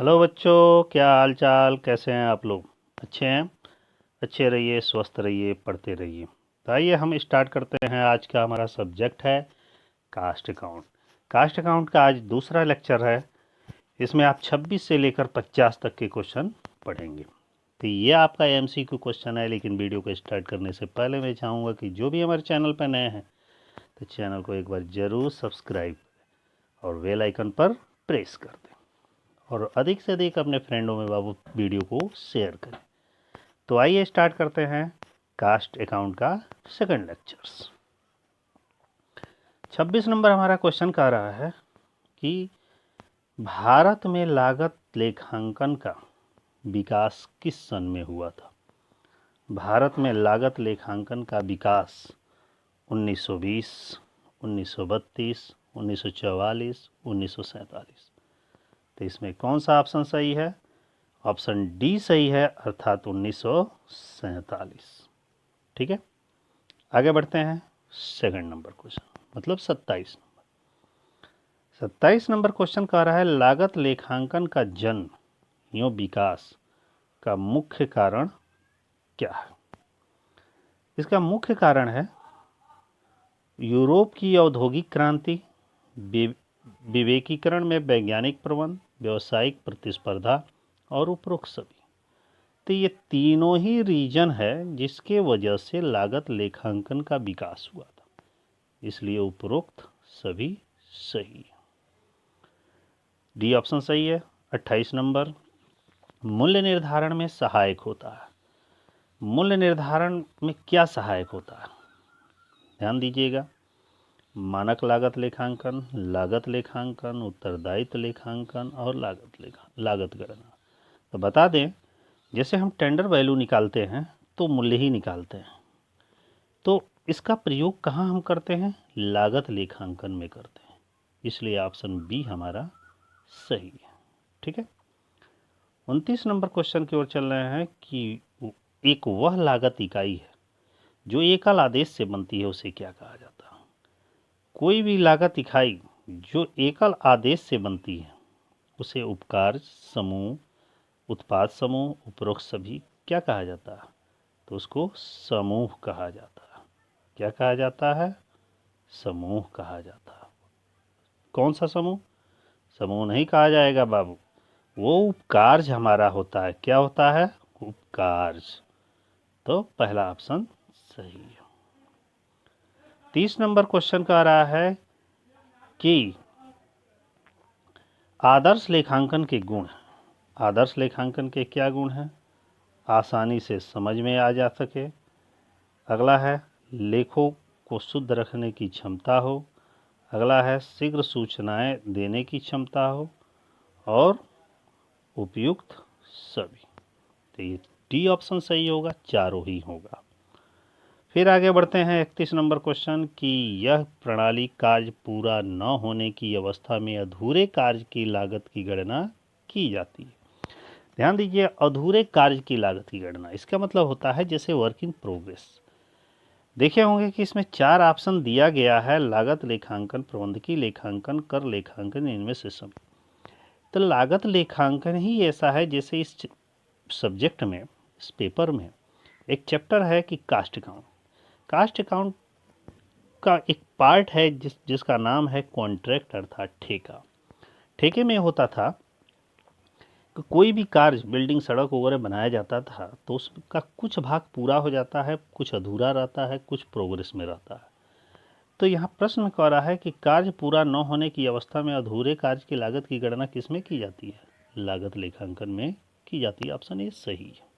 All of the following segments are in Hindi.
हेलो बच्चों, क्या हाल चाल, कैसे हैं आप लोग? अच्छे हैं? अच्छे रहिए, स्वस्थ रहिए, पढ़ते रहिए। तो आइए हम स्टार्ट करते हैं। आज का हमारा सब्जेक्ट है कास्ट अकाउंट। कास्ट अकाउंट का आज दूसरा लेक्चर है। इसमें आप 26 से लेकर 50 तक के क्वेश्चन पढ़ेंगे। तो ये आपका एमसीक्यू क्वेश्चन है, लेकिन वीडियो को स्टार्ट करने से पहले मैं चाहूँगा कि जो भी हमारे चैनल पर नए हैं तो चैनल को एक बार ज़रूर सब्सक्राइब और बेल आइकन पर प्रेस कर दें, और अधिक से अधिक अपने फ्रेंडों में बाबू वीडियो को शेयर करें। तो आइए स्टार्ट करते हैं कास्ट अकाउंट का सेकंड लेक्चर्स। 26 नंबर हमारा क्वेश्चन कह रहा है कि भारत में लागत लेखांकन का विकास किस सन में हुआ था? भारत में लागत लेखांकन का विकास 1920, 1932, 1944, 1947। तो इसमें कौन सा ऑप्शन सही है? ऑप्शन डी सही है, अर्थात 1947। ठीक है, आगे बढ़ते हैं। सेकंड नंबर क्वेश्चन मतलब 27 नंबर। 27 नंबर क्वेश्चन कह रहा है लागत लेखांकन का जन्म एवं विकास का मुख्य कारण क्या है? इसका मुख्य कारण है यूरोप की औद्योगिक क्रांति, विवेकीकरण में वैज्ञानिक प्रबंध, व्यावसायिक प्रतिस्पर्धा और उपरोक्त सभी। तो ये तीनों ही रीजन है जिसके वजह से लागत लेखांकन का विकास हुआ था, इसलिए उपरोक्त सभी सही है। डी ऑप्शन सही है। 28 नंबर, मूल्य निर्धारण में सहायक होता है। मूल्य निर्धारण में क्या सहायक होता है? ध्यान दीजिएगा। मानक लागत लेखांकन, लागत लेखांकन, उत्तरदायित्व लेखांकन और लागत गणना। तो बता दें, जैसे हम टेंडर वैल्यू निकालते हैं तो मूल्य ही निकालते हैं, तो इसका प्रयोग कहाँ हम करते हैं? लागत लेखांकन में करते हैं, इसलिए ऑप्शन बी हमारा सही है। ठीक है, 29 नंबर क्वेश्चन की ओर चल रहे हैं कि एक वह लागत इकाई है जो एकल आदेश से बनती है, उसे क्या कहा जाता है? कोई भी लागत इकाई जो एकल आदेश से बनती है उसे उपकार समूह, उत्पाद समूह, उपरोक्त सभी क्या कहा जाता है? तो उसको समूह कहा जाता है। क्या कहा जाता है? समूह कहा जाता है। कौन सा समूह? समूह नहीं कहा जाएगा बाबू, वो उपकार्य हमारा होता है। क्या होता है? उपकार्य। तो पहला ऑप्शन सही है। 30 नंबर क्वेश्चन कह रहा है कि आदर्श लेखांकन के गुण। आदर्श लेखांकन के क्या गुण हैं? आसानी से समझ में आ जा सके। अगला है लेखों को शुद्ध रखने की क्षमता हो। अगला है शीघ्र सूचनाएं देने की क्षमता हो, और उपयुक्त सभी। तो ये डी ऑप्शन सही होगा, चारों ही होगा। फिर आगे बढ़ते हैं 31 नंबर क्वेश्चन कि यह प्रणाली कार्य पूरा न होने की अवस्था में अधूरे कार्य की लागत की गणना की जाती है। ध्यान दीजिए, अधूरे कार्य की लागत की गणना, इसका मतलब होता है जैसे वर्क इन प्रोग्रेस। देखे होंगे कि इसमें 4 ऑप्शन दिया गया है: लागत लेखांकन, प्रबंधकीय लेखांकन, कर लेखांकन, इनमें से सब। तो लागत लेखांकन ही ऐसा है, जैसे इस सब्जेक्ट में, इस पेपर में एक चैप्टर है कि कास्ट अकाउंट। कास्ट अकाउंट का एक पार्ट है जिसका नाम है कॉन्ट्रैक्ट, अर्थात ठेका। ठेके में होता था कि कोई भी कार्य, बिल्डिंग, सड़क वगैरह बनाया जाता था तो उसका कुछ भाग पूरा हो जाता है, कुछ अधूरा रहता है, कुछ प्रोग्रेस में रहता है। तो यहाँ प्रश्न कह रहा है कि कार्य पूरा न होने की अवस्था में अधूरे कार्य की लागत की गणना किसमें की जाती है? लागत लेखांकन में की जाती है। ऑप्शन ए सही है।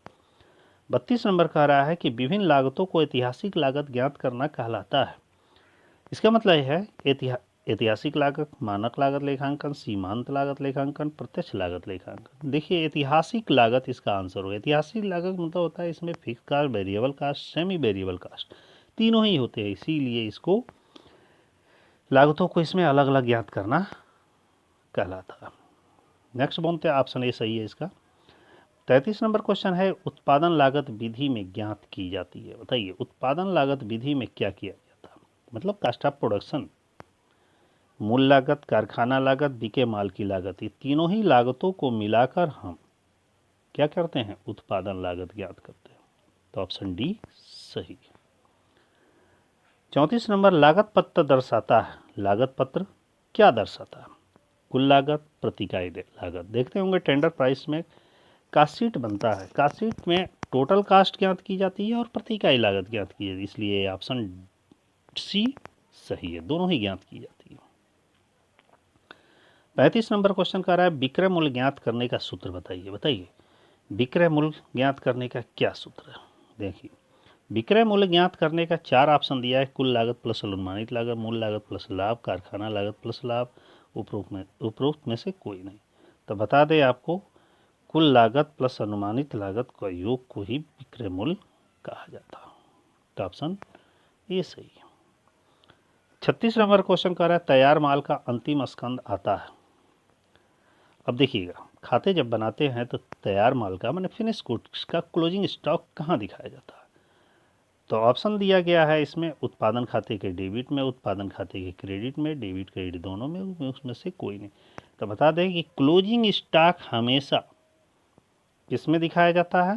32 नंबर कह रहा है कि विभिन्न लागतों को ऐतिहासिक लागत ज्ञात करना कहलाता है। इसका मतलब है ऐतिहासिक लागत, मानक लागत लेखांकन, सीमांत लागत लेखांकन, प्रत्यक्ष लागत लेखांकन। देखिए, ऐतिहासिक लागत इसका आंसर होगा। ऐतिहासिक लागत मतलब होता है इसमें fix cost, variable cost, semi variable cost, तीनों ही होते हैं, इसीलिए इसको लागतों को इसमें अलग अलग ज्ञात करना कहलाता है। नेक्स्ट बोलते हैं, ऑप्शन ए सही है इसका। 33 नंबर क्वेश्चन है उत्पादन लागत विधि में ज्ञात की जाती है। बताइए, उत्पादन लागत विधि में क्या किया जाता है? मतलब कास्ट ऑफ प्रोडक्शन। मूल लागत, कारखाना लागत, बिके माल की लागत, ये तीनों ही लागतों को मिलाकर हम क्या करते हैं, उत्पादन लागत ज्ञात करते हैं। तो ऑप्शन डी सही। 34 नंबर, लागत पत्र दर्शाता है। लागत पत्र क्या दर्शाता है? कुल लागत, प्रति इकाई लागत। देखते होंगे टेंडर प्राइस में कास्ट शीट बनता है, कास्ट शीट में टोटल कास्ट ज्ञात की जाती है और प्रति इकाई लागत ज्ञात की जाती है, इसलिए ऑप्शन सी सही है, दोनों ही ज्ञात की जाती है। 35 नंबर क्वेश्चन कर रहा है विक्रय मूल्य ज्ञात करने का सूत्र बताइए। बताइए विक्रय मूल्य ज्ञात करने का क्या सूत्र है? देखिए विक्रय मूल्य ज्ञात करने का 4 ऑप्शन दिया है, कुल लागत प्लस अनुमानित लागत, मूल लागत प्लस लाभ, कारखाना लागत प्लस लाभ, उपरोक्त में से कोई नहीं। तो बता दें आपको, कुल लागत प्लस अनुमानित लागत का योग को ही विक्रय मूल्य कहा जाता है। तो ऑप्शन ये सही है। 36 नंबर क्वेश्चन कह रहा है तैयार माल का अंतिम स्कंद आता है। अब देखिएगा, खाते जब बनाते हैं तो तैयार माल का माने फिनिश गुड्स का क्लोजिंग स्टॉक कहाँ दिखाया जाता है? तो ऑप्शन दिया गया है इसमें, उत्पादन खाते के डेबिट में, उत्पादन खाते के क्रेडिट में, डेबिट क्रेडिट दोनों में, उसमें से कोई नहीं। तो बता दें कि क्लोजिंग स्टॉक हमेशा किस में दिखाया जाता है?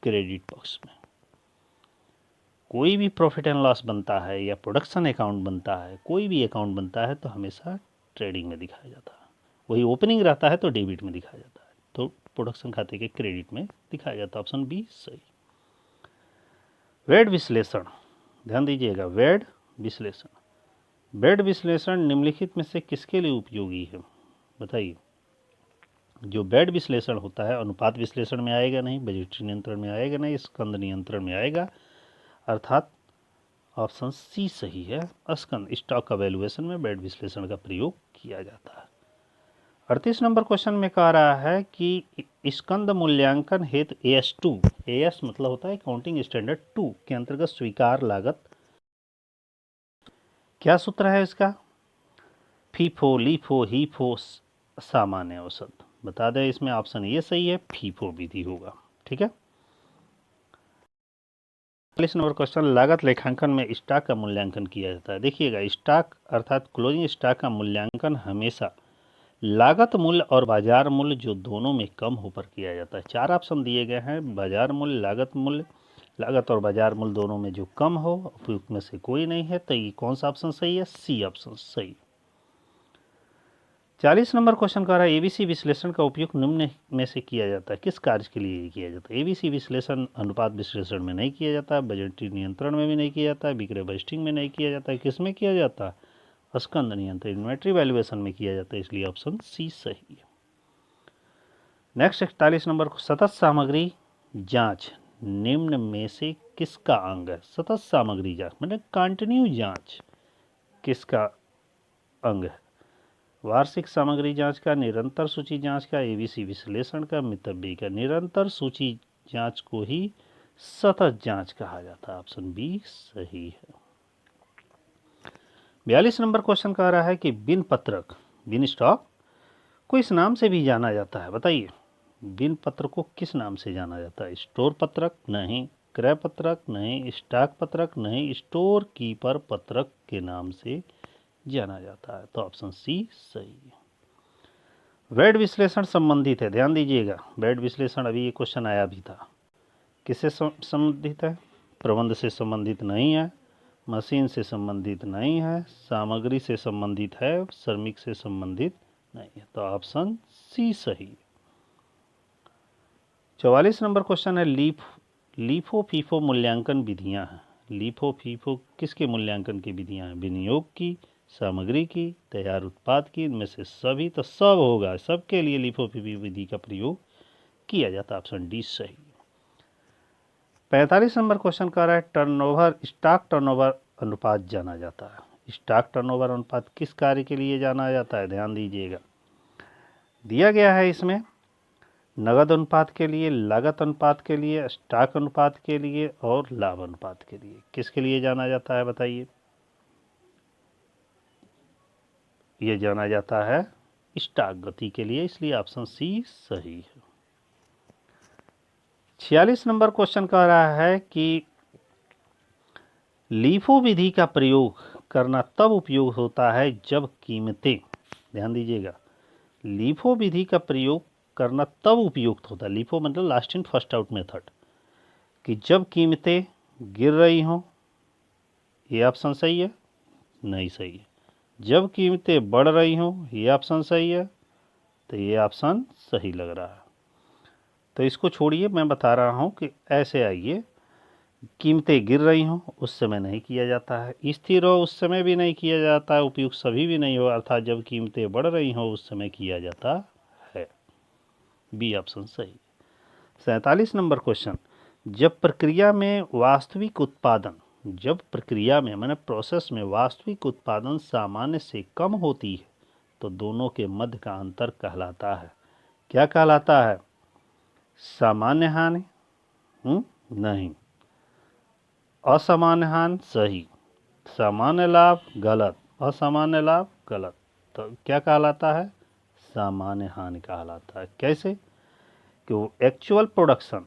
क्रेडिट पक्ष में। कोई भी प्रॉफिट एंड लॉस बनता है या प्रोडक्शन अकाउंट बनता है, कोई भी अकाउंट बनता है तो हमेशा ट्रेडिंग में दिखाया जाता है। वही ओपनिंग रहता है तो डेबिट में दिखाया जाता है, तो प्रोडक्शन खाते के क्रेडिट में दिखाया जाता है। ऑप्शन बी सही। वेड विश्लेषण, ध्यान दीजिएगा, वेड विश्लेषण। वेड विश्लेषण निम्नलिखित में से किसके लिए उपयोगी है? बताइए। जो वेड विश्लेषण होता है अनुपात विश्लेषण में आएगा नहीं, बजटीय नियंत्रण में आएगा नहीं, स्कंद नियंत्रण में आएगा, अर्थात ऑप्शन सी सही है, स्कंद स्टॉक का वैल्यूएशन में वेड विश्लेषण का प्रयोग किया जाता है। 38 नंबर क्वेश्चन में कह रहा है कि स्कंद मूल्यांकन हेतु AS2, AS मतलब होता है अकाउंटिंग स्टैंडर्ड 2 के अंतर्गत स्वीकार लागत, क्या सूत्र है इसका? फीफो, लीफो, हीफो, सामान्य औसत। बता दें इसमें ऑप्शन ये सही है, फीफो विधि होगा। ठीक है। 40 नंबर क्वेश्चन, लागत लेखांकन में स्टॉक का मूल्यांकन किया जाता है। देखिएगा, स्टॉक अर्थात क्लोजिंग स्टॉक का मूल्यांकन हमेशा लागत मूल्य और बाजार मूल्य जो दोनों में कम होकर किया जाता है। 4 ऑप्शन दिए गए हैं, बाजार मूल्य, लागत और बाजार मूल्य दोनों में जो कम हो, उपयुक्त में से कोई नहीं है, तो ये कौन सा ऑप्शन सही है? सी ऑप्शन सही। 40 नंबर क्वेश्चन कह रहा है एबीसी विश्लेषण का उपयोग निम्न में से किया जाता है, किस कार्य के लिए किया जाता है? एबीसी विश्लेषण अनुपात विश्लेषण में नहीं किया जाता, बजटीय नियंत्रण में भी नहीं किया जाता, विक्रय बजटिंग में नहीं किया जाता है, किस में किया जाता है? स्कंद नियंत्रण इन्वेंट्री वैल्यूएशन में किया जाता है, इसलिए ऑप्शन सी सही है। नेक्स्ट 41 नंबर को, सतत सामग्री जांच निम्न में से किसका अंग है? सतत सामग्री जांच मतलब कंटिन्यू जांच किसका अंग है? वार्षिक सामग्री जांच का, निरंतर सूची जांच का, एबीसी विश्लेषण का, मितव्ययी का। निरंतर सूची जांच को ही सतत जांच कहा जाता है, ऑप्शन बी सही है। 42 नंबर क्वेश्चन कह रहा है कि बिन पत्रक, बिन स्टॉक को इस नाम से भी जाना जाता है। बताइए बिन पत्रक को किस नाम से जाना जाता है? स्टोर पत्रक नहीं, क्रय पत्रक नहीं, स्टॉक पत्रक नहीं, स्टोर कीपर पत्रक के नाम से जाना जाता है, तो ऑप्शन सी सही है। वेड विश्लेषण संबंधित है, ध्यान दीजिएगा, वेड विश्लेषण अभी ये क्वेश्चन आया भी था, किससे संबंधित है? प्रबंध से संबंधित नहीं है, मशीन से संबंधित नहीं है, सामग्री से संबंधित है, श्रमिक से संबंधित नहीं है, तो ऑप्शन सी सही। 44 नंबर क्वेश्चन है लीफो फीफो मूल्यांकन विधियां हैं। लीफो फीफो किसके मूल्यांकन की विधियां हैं? विनियोग की, सामग्री की, तैयार उत्पाद की, इनमें से सभी, तो सब होगा, सबके लिए लीफो फीफो विधि का प्रयोग किया जाता है, ऑप्शन डी सही। 45 नंबर क्वेश्चन कह रहा है टर्नओवर, स्टॉक टर्नओवर अनुपात जाना जाता है। स्टॉक टर्नओवर अनुपात किस कार्य के लिए जाना जाता है? ध्यान दीजिएगा, दिया गया है इसमें नगद अनुपात के लिए, लागत अनुपात के लिए, स्टॉक अनुपात के लिए और लाभ अनुपात के लिए। किसके लिए जाना जाता है बताइए? ये जाना जाता है स्टॉक गति के लिए, इसलिए ऑप्शन सी सही है। 46 नंबर क्वेश्चन कह रहा है कि लीफो विधि का प्रयोग करना तब उपयोग होता है जब कीमतें, ध्यान दीजिएगा, लीफो विधि का प्रयोग करना तब उपयुक्त होता है, लीफो मतलब last in first out method, कि जब कीमतें गिर रही हों। ये ऑप्शन सही है? नहीं सही है। जब कीमतें बढ़ रही हों, ये ऑप्शन सही है, तो ये ऑप्शन सही लग रहा है। तो इसको छोड़िए, मैं बता रहा हूँ कि ऐसे आइए, कीमतें गिर रही हों उस समय नहीं किया जाता है, स्थिर हो उस समय भी नहीं किया जाता है, उपयुक्त सभी भी नहीं हो, अर्थात जब कीमतें बढ़ रही हों उस समय किया जाता है। बी ऑप्शन सही। 47 नंबर क्वेश्चन, जब प्रक्रिया में वास्तविक उत्पादन, जब प्रक्रिया में माने प्रोसेस में वास्तविक उत्पादन सामान्य से कम होती है तो दोनों के मध्य का अंतर कहलाता है। क्या कहलाता है? सामान्य हानि? नहीं। असामान्य हानि सही, सामान्य लाभ गलत, असामान्य लाभ गलत। तो क्या कहलाता है? सामान्य हानि कहलाता है। कैसे? कि वो एक्चुअल प्रोडक्शन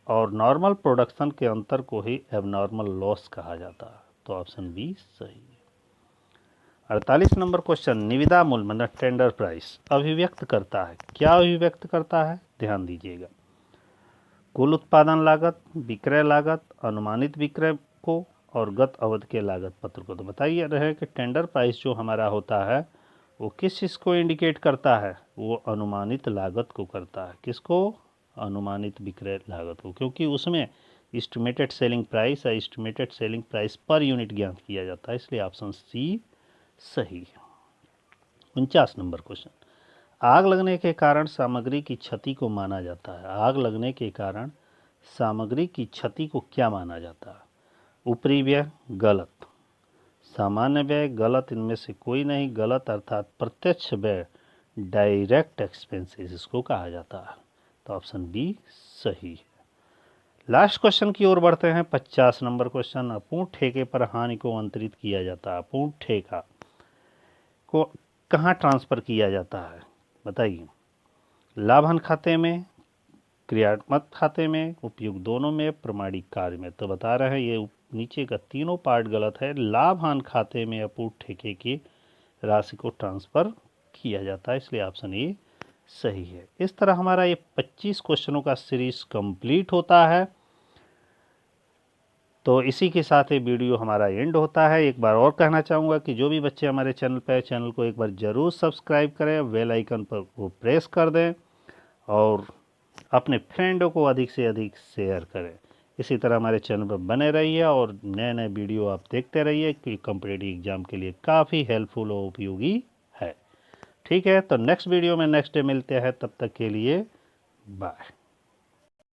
और नॉर्मल प्रोडक्शन के अंतर को ही एबनॉर्मल लॉस कहा जाता है। तो ऑप्शन बी सही है। 48 नंबर क्वेश्चन, निविदा मूल्य मतलब टेंडर प्राइस अभिव्यक्त करता है, क्या अभिव्यक्त करता है? ध्यान दीजिएगा, कुल उत्पादन लागत, विक्रय लागत, अनुमानित विक्रय को और गत अवधि के लागत पत्र को। तो बताइए रहे कि टेंडर प्राइस जो हमारा होता है वो किस चीज़ को इंडिकेट करता है? वो अनुमानित लागत को करता है। किसको? अनुमानित विक्रय लागत को, क्योंकि उसमें एस्टिमेटेड सेलिंग प्राइस या estimated selling price per unit ज्ञात किया जाता है, इसलिए ऑप्शन सी सही है। 49 नंबर क्वेश्चन, आग लगने के कारण सामग्री की क्षति को माना जाता है, आग लगने के कारण सामग्री की क्षति को क्या माना जाता है? ऊपरी व्यय गलत, सामान्य व्यय गलत, इनमें से कोई नहीं गलत, अर्थात प्रत्यक्ष व्यय डायरेक्ट एक्सपेंसेस इसको कहा जाता है। तो ऑप्शन बी सही है। लास्ट क्वेश्चन की ओर बढ़ते हैं। 50 नंबर क्वेश्चन, अपूर्ण ठेके पर हानि को अंतरित किया जाता है, अपूर्ण ठेका को कहाँ ट्रांसफ़र किया जाता है? बताइए, लाभन खाते में, क्रियात्मक खाते में, उपयुक्त दोनों में, प्रमाणिक कार्य में। तो बता रहे हैं ये नीचे का तीनों पार्ट गलत है। लाभ हानि खाते में अपूर्ण ठेके की राशि को ट्रांसफ़र किया जाता है, इसलिए ऑप्शन ए सही है। इस तरह हमारा ये 25 क्वेश्चनों का सीरीज कंप्लीट होता है। तो इसी के साथ ये वीडियो हमारा एंड होता है। एक बार और कहना चाहूँगा कि जो भी बच्चे हमारे चैनल पर, चैनल को एक बार ज़रूर सब्सक्राइब करें, बेल आइकन पर वो प्रेस कर दें और अपने फ्रेंडों को अधिक से अधिक शेयर करें। इसी तरह हमारे चैनल पर बने रहिए और नए नए वीडियो आप देखते रहिए कि कॉम्पिटिटिव एग्ज़ाम के लिए काफ़ी हेल्पफुल और उपयोगी है। ठीक है, तो नेक्स्ट वीडियो में नेक्स्ट डे मिलते हैं, तब तक के लिए बाय।